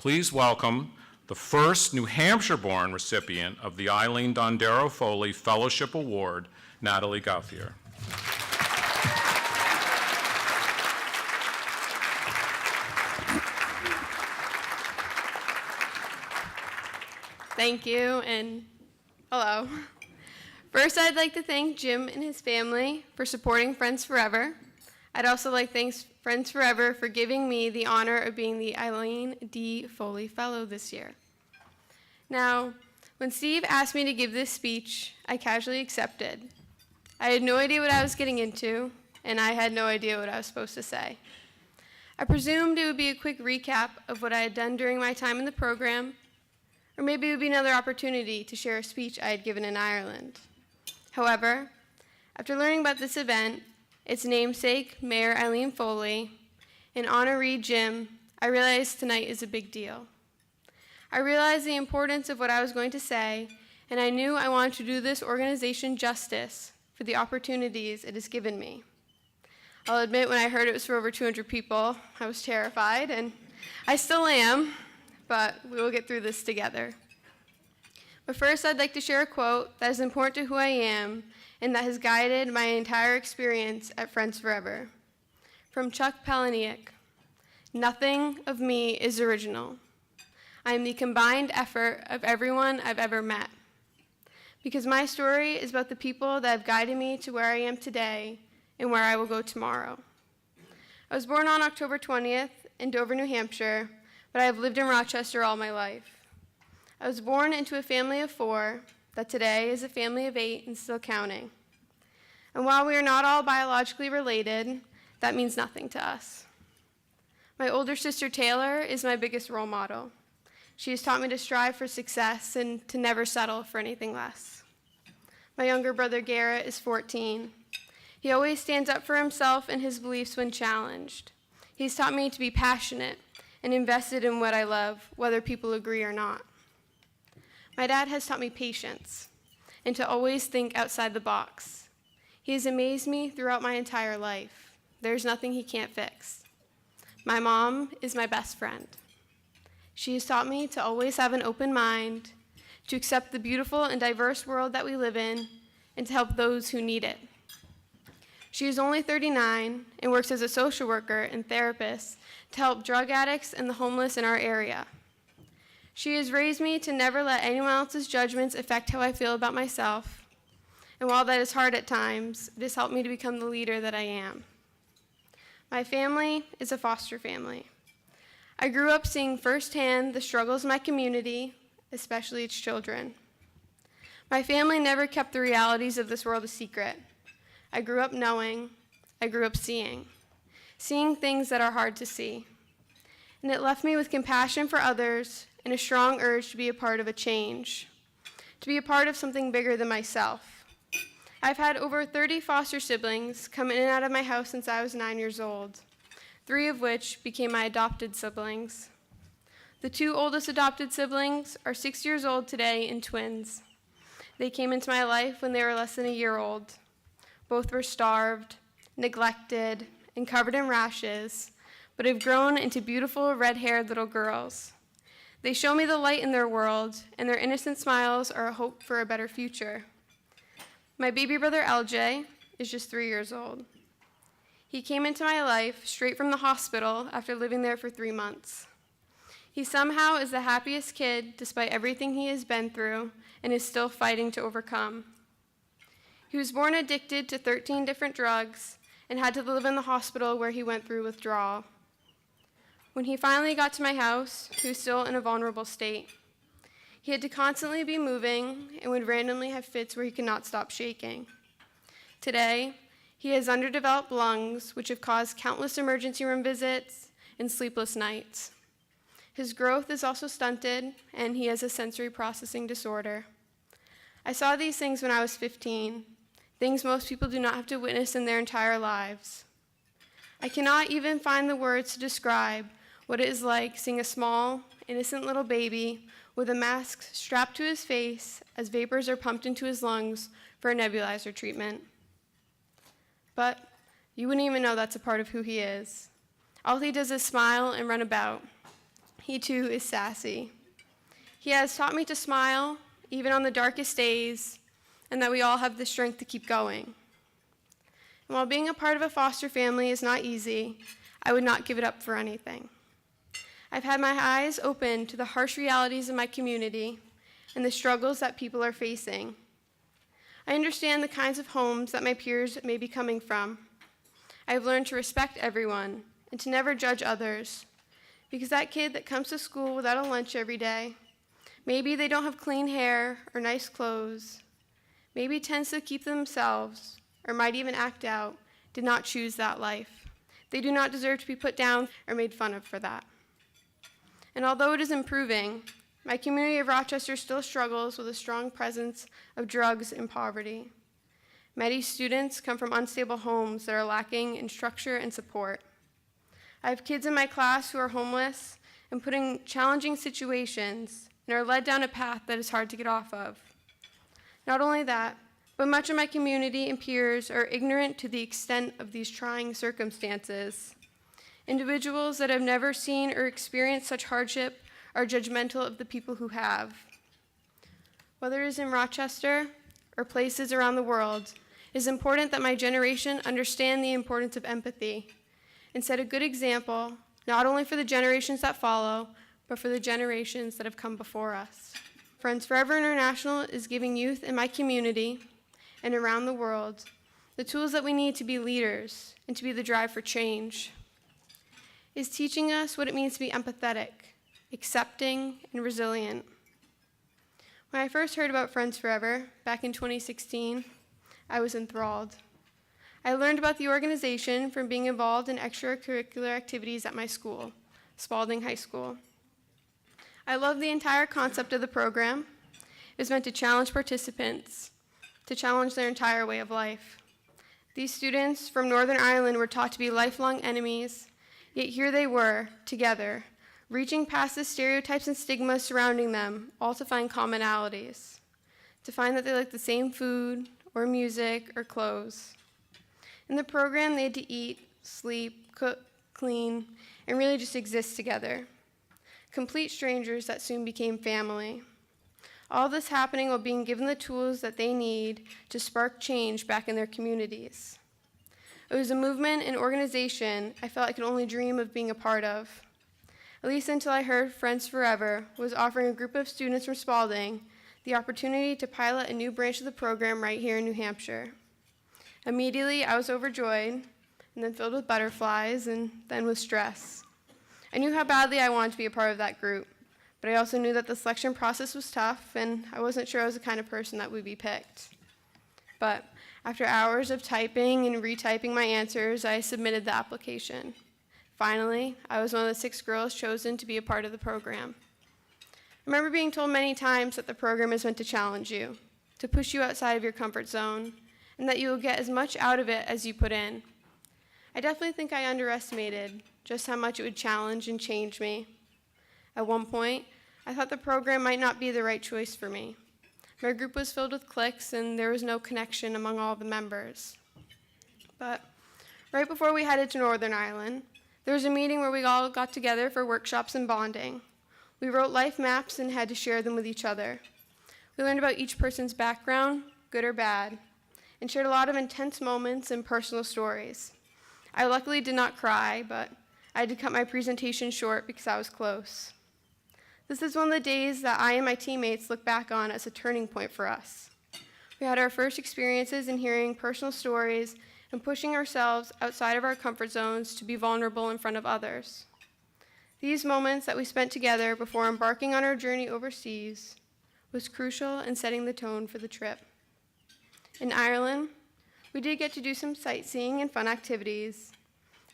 Please welcome the first New Hampshire-born recipient of the Eileen Dondero Foley Fellowship Award, Natalie Gauthier. Thank you, and hello. First, I'd like to thank Jim and his family for supporting Friends Forever. I'd also like to thank Friends Forever for giving me the honor of being the Eileen D. Foley Fellow this year. Now, when Steve asked me to give this speech, I casually accepted. I had no idea what I was getting into, and I had no idea what I was supposed to say. I presumed it would be a quick recap of what I had done during my time in the program, or maybe it would be another opportunity to share a speech I had given in Ireland. However, after learning about this event, its namesake, Mayor Eileen Foley, and honoree Jim, I realized tonight is a big deal. I realized the importance of what I was going to say, and I knew I wanted to do this organization justice for the opportunities it has given me. I'll admit, when I heard it was for over 200 people, I was terrified, and I still am, but we will get through this together. But first, I'd like to share a quote that is important to who I am and that has guided my entire experience at Friends Forever. From Chuck Palahniuk: "Nothing of me is original. I am the combined effort of everyone I've ever met. Because my story is about the people that have guided me to where I am today and where I will go tomorrow." I was born on October 20th in Dover, New Hampshire, but I have lived in Rochester all my life. I was born into a family of 4 that today is a family of 8 and still counting. And while we are not all biologically related, that means nothing to us. My older sister Taylor is my biggest role model. She has taught me to strive for success and to never settle for anything less. My younger brother Garrett is 14. He always stands up for himself and his beliefs when challenged. He's taught me to be passionate and invested in what I love, whether people agree or not. My dad has taught me patience and to always think outside the box. He has amazed me throughout my entire life. There's nothing he can't fix. My mom is my best friend. She has taught me to always have an open mind, to accept the beautiful and diverse world that we live in, and to help those who need it. She is only 39 and works as a social worker and therapist to help drug addicts and the homeless in our area. She has raised me to never let anyone else's judgments affect how I feel about myself, and while that is hard at times, it has helped me to become the leader that I am. My family is a foster family. I grew up seeing firsthand the struggles of my community, especially its children. My family never kept the realities of this world a secret. I grew up knowing, I grew up seeing things that are hard to see. And it left me with compassion for others and a strong urge to be a part of a change, to be a part of something bigger than myself. I've had over 30 foster siblings come in and out of my house since I was 9 years old, 3 of which became my adopted siblings. The 2 oldest adopted siblings are 6 years old today and twins. They came into my life when they were less than a year old. Both were starved, neglected, and covered in rashes, but have grown into beautiful red-haired little girls. They show me the light in their world, and their innocent smiles are a hope for a better future. My baby brother LJ is just 3 years old. He came into my life straight from the hospital after living there for 3 months. He somehow is the happiest kid despite everything he has been through and is still fighting to overcome. He was born addicted to 13 different drugs and had to live in the hospital where he went through withdrawal. When he finally got to my house, he was still in a vulnerable state. He had to constantly be moving and would randomly have fits where he could not stop shaking. Today, he has underdeveloped lungs, which have caused countless emergency room visits and sleepless nights. His growth is also stunted, and he has a sensory processing disorder. I saw these things when I was 15, things most people do not have to witness in their entire lives. I cannot even find the words to describe what it is like seeing a small, innocent little baby with a mask strapped to his face as vapors are pumped into his lungs for a nebulizer treatment. But you wouldn't even know that's a part of who he is. All he does is smile and run about. He too is sassy. He has taught me to smile, even on the darkest days, and that we all have the strength to keep going. And while being a part of a foster family is not easy, I would not give it up for anything. I've had my eyes open to the harsh realities of my community and the struggles that people are facing. I understand the kinds of homes that my peers may be coming from. I've learned to respect everyone and to never judge others, because that kid that comes to school without a lunch every day, maybe they don't have clean hair or nice clothes, maybe tends to keep themselves, or might even act out, did not choose that life. They do not deserve to be put down or made fun of for that. And although it is improving, my community of Rochester still struggles with a strong presence of drugs and poverty. Many students come from unstable homes that are lacking in structure and support. I have kids in my class who are homeless and put in challenging situations and are led down a path that is hard to get off of. Not only that, but much of my community and peers are ignorant to the extent of these trying circumstances. Individuals that have never seen or experienced such hardship are judgmental of the people who have. Whether it is in Rochester or places around the world, it is important that my generation understand the importance of empathy and set a good example, not only for the generations that follow, but for the generations that have come before us. Friends Forever International is giving youth in my community and around the world the tools that we need to be leaders and to be the drive for change. It is teaching us what it means to be empathetic, accepting, and resilient. When I first heard about Friends Forever back in 2016, I was enthralled. I learned about the organization from being involved in extracurricular activities at my school, Spalding High School. I loved the entire concept of the program. It was meant to challenge participants, to challenge their entire way of life. These students from Northern Ireland were taught to be lifelong enemies, yet here they were, together, reaching past the stereotypes and stigmas surrounding them, all to find commonalities, to find that they liked the same food or music or clothes. In the program, they had to eat, sleep, cook, clean, and really just exist together. Complete strangers that soon became family. All this happening while being given the tools that they need to spark change back in their communities. It was a movement and organization I felt I could only dream of being a part of, at least until I heard Friends Forever was offering a group of students from Spalding the opportunity to pilot a new branch of the program right here in New Hampshire. Immediately, I was overjoyed, and then filled with butterflies, and then with stress. I knew how badly I wanted to be a part of that group, but I also knew that the selection process was tough, and I wasn't sure I was the kind of person that would be picked. But after hours of typing and retyping my answers, I submitted the application. Finally, I was one of the 6 girls chosen to be a part of the program. I remember being told many times that the program is meant to challenge you, to push you outside of your comfort zone, and that you will get as much out of it as you put in. I definitely think I underestimated just how much it would challenge and change me. At one point, I thought the program might not be the right choice for me. My group was filled with cliques, and there was no connection among all the members. But right before we headed to Northern Ireland, there was a meeting where we all got together for workshops and bonding. We wrote life maps and had to share them with each other. We learned about each person's background, good or bad, and shared a lot of intense moments and personal stories. I luckily did not cry, but I had to cut my presentation short because I was close. This is one of the days that I and my teammates look back on as a turning point for us. We had our first experiences in hearing personal stories and pushing ourselves outside of our comfort zones to be vulnerable in front of others. These moments that we spent together before embarking on our journey overseas was crucial in setting the tone for the trip. In Ireland, we did get to do some sightseeing and fun activities,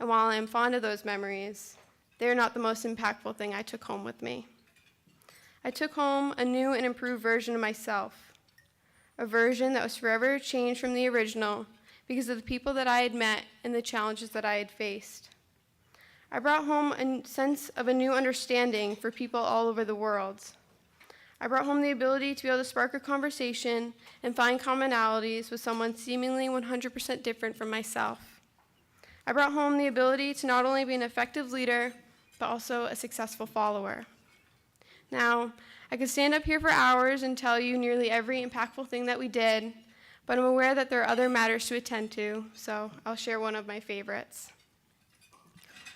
and while I am fond of those memories, they are not the most impactful thing I took home with me. I took home a new and improved version of myself, a version that was forever changed from the original because of the people that I had met and the challenges that I had faced. I brought home a sense of a new understanding for people all over the world. I brought home the ability to be able to spark a conversation and find commonalities with someone seemingly 100% different from myself. I brought home the ability to not only be an effective leader, but also a successful follower. Now, I could stand up here for hours and tell you nearly every impactful thing that we did, but I'm aware that there are other matters to attend to, so I'll share one of my favorites.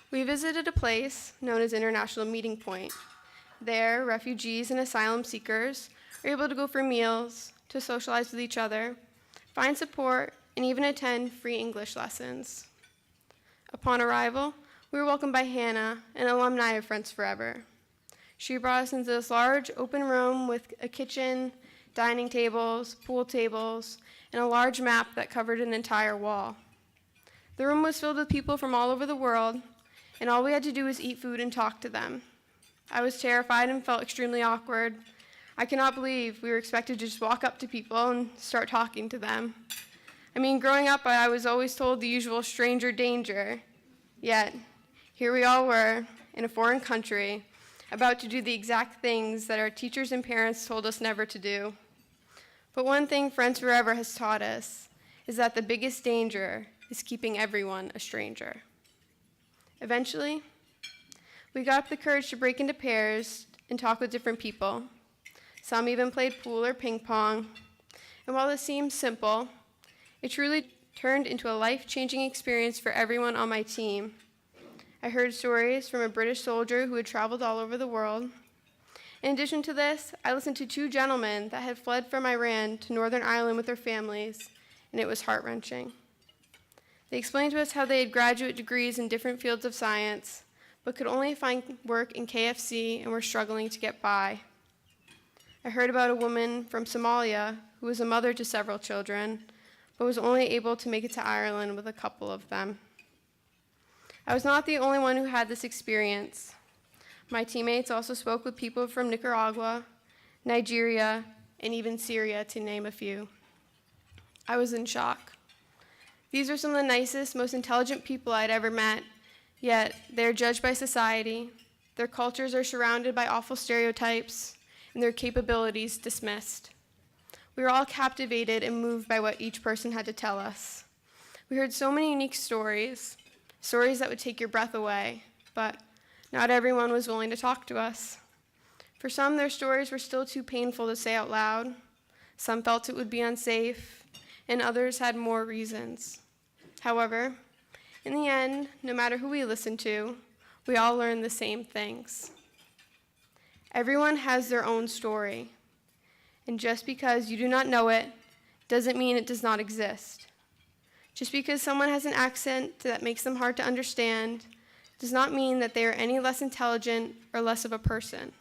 We visited a place known as International Meeting Point. There, refugees and asylum seekers are able to go for meals, to socialize with each other, find support, and even attend free English lessons. Upon arrival, we were welcomed by Hannah, an alumni of Friends Forever. She brought us into this large open room with a kitchen, dining tables, pool tables, and a large map that covered an entire wall. The room was filled with people from all over the world, and all we had to do was eat food and talk to them. I was terrified and felt extremely awkward. I cannot believe we were expected to just walk up to people and start talking to them. I mean, growing up, I was always told the usual stranger danger. Yet, here we all were, in a foreign country, about to do the exact things that our teachers and parents told us never to do. But one thing Friends Forever has taught us is that the biggest danger is keeping everyone a stranger. Eventually, we got up the courage to break into pairs and talk with different people. Some even played pool or ping pong. And while this seems simple, it truly turned into a life-changing experience for everyone on my team. I heard stories from a British soldier who had traveled all over the world. In addition to this, I listened to two gentlemen that had fled from Iran to Northern Ireland with their families, and it was heart-wrenching. They explained to us how they had graduate degrees in different fields of science, but could only find work in KFC and were struggling to get by. I heard about a woman from Somalia who was a mother to several children, but was only able to make it to Ireland with a couple of them. I was not the only one who had this experience. My teammates also spoke with people from Nicaragua, Nigeria, and even Syria, to name a few. I was in shock. These are some of the nicest, most intelligent people I'd ever met, yet they're judged by society, their cultures are surrounded by awful stereotypes, and their capabilities dismissed. We were all captivated and moved by what each person had to tell us. We heard so many unique stories that would take your breath away, but not everyone was willing to talk to us. For some, their stories were still too painful to say out loud. Some felt it would be unsafe, and others had more reasons. However, in the end, no matter who we listened to, we all learned the same things. Everyone has their own story, and just because you do not know it doesn't mean it does not exist. Just because someone has an accent that makes them hard to understand does not mean that they are any less intelligent or less of a person.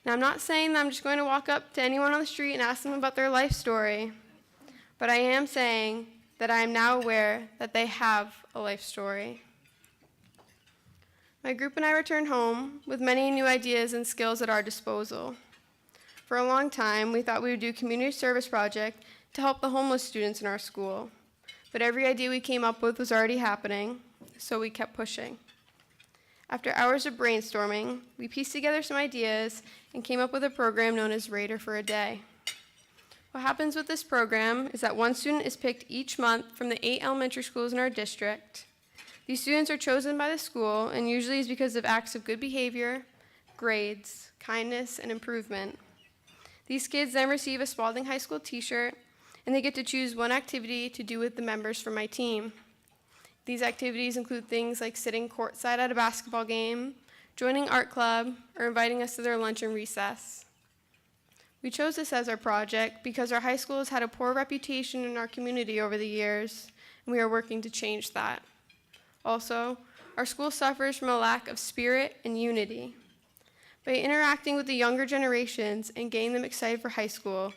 Now, I'm not saying that I'm just going to walk up to anyone on the street and ask them about their life story, but I am saying that I am now aware that they have a life story. My group and I returned home with many new ideas and skills at our disposal. For a long time, we thought we would do a community service project to help the homeless students in our school, but every idea we came up with was already happening, so we kept pushing. After hours of brainstorming, we pieced together some ideas and came up with a program known as Raider for a Day. What happens with this program is that one student is picked each month from the 8 elementary schools in our district. These students are chosen by the school, and usually is because of acts of good behavior, grades, kindness, and improvement. These kids then receive a Spalding High School t-shirt, and they get to choose one activity to do with the members from my team. These activities include things like sitting courtside at a basketball game, joining art club, or inviting us to their lunch and recess. We chose this as our project because our high school has had a poor reputation in our community over the years, and we are working to change that. Also, our school suffers from a lack of spirit and unity. By interacting with the younger generations and getting them excited for high school,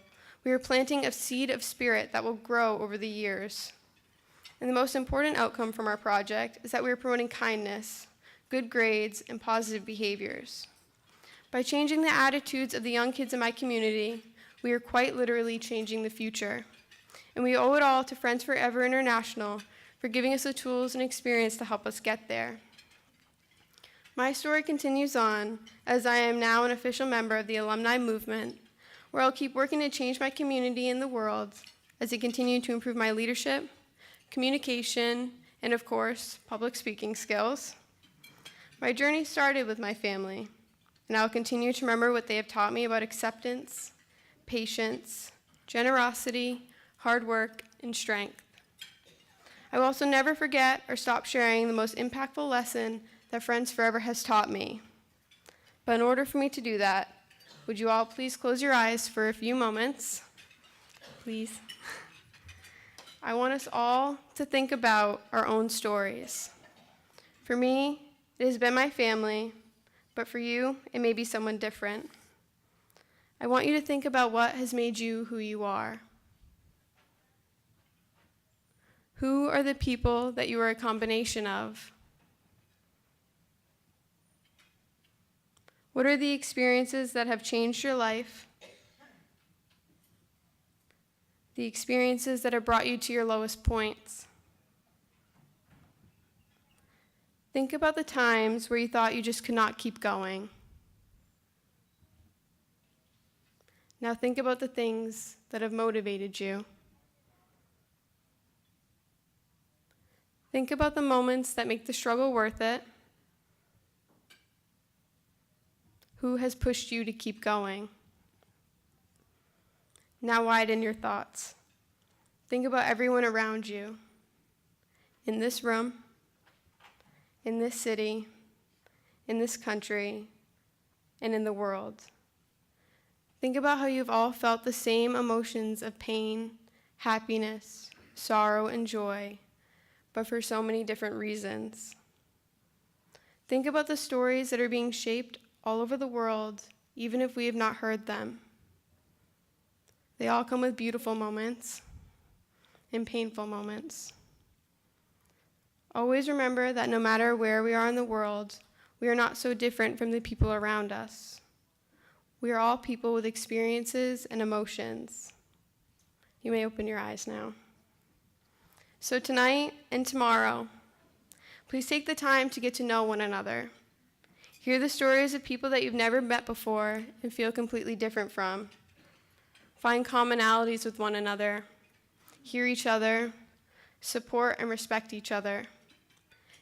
we are planting a seed of spirit that will grow over the years. And the most important outcome from our project is that we are promoting kindness, good grades, and positive behaviors. By changing the attitudes of the young kids in my community, we are quite literally changing the future. And we owe it all to Friends Forever International for giving us the tools and experience to help us get there. My story continues on as I am now an official member of the alumni movement, where I'll keep working to change my community and the world as I continue to improve my leadership, communication, and of course, public speaking skills. My journey started with my family, and I will continue to remember what they have taught me about acceptance, patience, generosity, hard work, and strength. I will also never forget or stop sharing the most impactful lesson that Friends Forever has taught me. But in order for me to do that, would you all please close your eyes for a few moments? Please. I want us all to think about our own stories. For me, it has been my family, but for you, it may be someone different. I want you to think about what has made you who you are. Who are the people that you are a combination of? What are the experiences that have changed your life? The experiences that have brought you to your lowest points? Think about the times where you thought you just could not keep going. Now think about the things that have motivated you. Think about the moments that make the struggle worth it. Who has pushed you to keep going? Now widen your thoughts. Think about everyone around you, in this room, in this city, in this country, and in the world. Think about how you've all felt the same emotions of pain, happiness, sorrow, and joy, but for so many different reasons. Think about the stories that are being shaped all over the world, even if we have not heard them. They all come with beautiful moments and painful moments. Always remember that no matter where we are in the world, we are not so different from the people around us. We are all people with experiences and emotions. You may open your eyes now. So tonight and tomorrow, please take the time to get to know one another. Hear the stories of people that you've never met before and feel completely different from. Find commonalities with one another. Hear each other. Support and respect each other.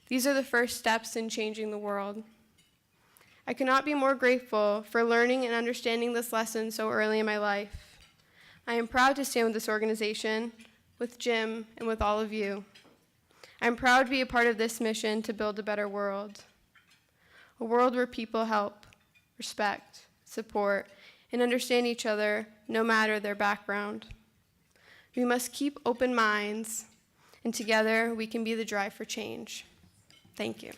These are the first steps in changing the world. I cannot be more grateful for learning and understanding this lesson so early in my life. I am proud to stand with this organization, with Jim, and with all of you. I'm proud to be a part of this mission to build a better world. A world where people help, respect, support, and understand each other no matter their background. We must keep open minds, and together we can be the drive for change. Thank you.